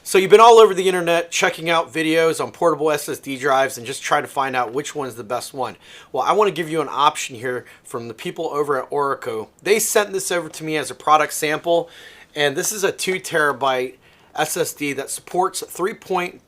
So you've been all over the internet checking out videos on portable SSD drives and just trying to find out which one's the best one. Well, I want to give you an option here from the people over at Orico. They sent this over to me as a product sample, and this is a 2 terabyte SSD that supports 3.2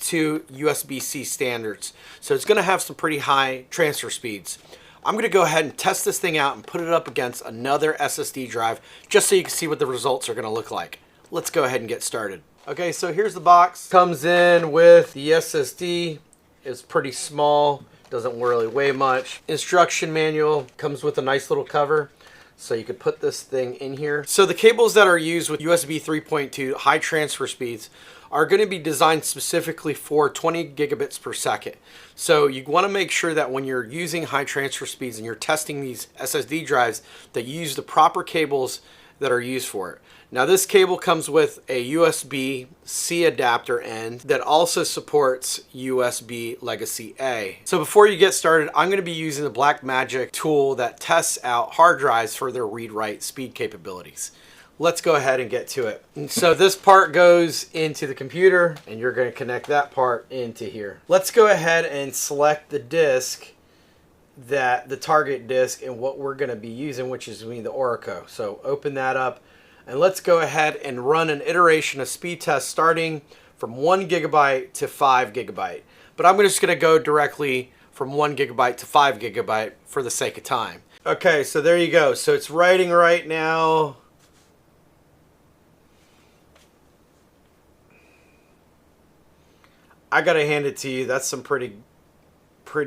USB-C standards. So it's going to have some pretty high transfer speeds. I'm going to go ahead and test this thing out and put it up against another SSD drive just so you can see what the results are going to look like. Let's go ahead and get started. Okay, so here's the box. Comes in with the SSD. It's pretty small, doesn't really weigh much. Instruction manual comes with a nice little cover, so you could put this thing in here. So the cables that are used with USB 3.2 high transfer speeds are going to be designed specifically for 20 gigabits per second. So you want to make sure that when you're using high transfer speeds and you're testing these SSD drives, that you use the proper cables that are used for it. Now this cable comes with a USB-C adapter end that also supports USB Legacy A. So before you get started, I'm going to be using the Blackmagic tool that tests out hard drives for their read-write speed capabilities. Let's go ahead and get to it. And so this part goes into the computer and you're going to connect that part into here. Let's go ahead and select the disk, the target disk, and what we're going to be using, which is the Orico. So open that up. And let's go ahead and run an iteration of speed test starting from 1 gigabyte to 5 gigabyte. But I'm just going to go directly from 1 gigabyte to 5 gigabyte for the sake of time. Okay, so there you go. So it's writing right now. I got to hand it to you. That's some pretty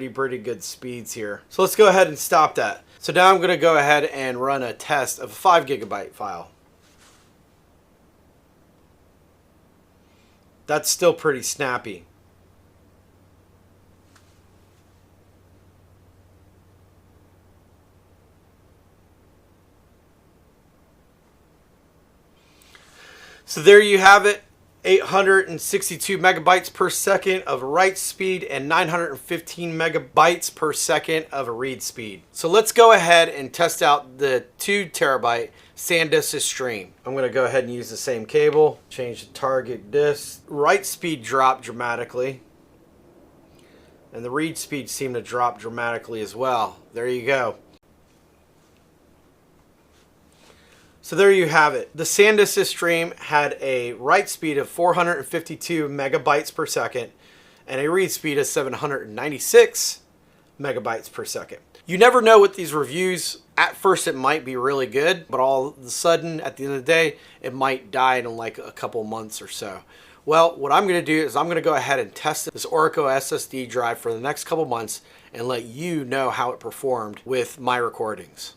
good speeds here. So let's go ahead and stop that. So now I'm going to go ahead and run a test of a 5 gigabyte file. That's still pretty snappy. So there you have it. 862 megabytes per second of write speed and 915 megabytes per second of read speed. So let's go ahead and test out the 2 terabyte Sandisk Extreme. I'm going to go ahead and use the same cable, change the target disk. Write speed dropped dramatically, and the read speed seemed to drop dramatically as well. There you go. So there you have it. The Sandisk Extreme had a write speed of 452 megabytes per second and a read speed of 796 megabytes per second. You never know with these reviews. At first it might be really good, but all of a sudden at the end of the day it might die in like a couple months or so. Well, what I'm going to do is I'm going to go ahead and test this Orico SSD drive for the next couple months and let you know how it performed with my recordings.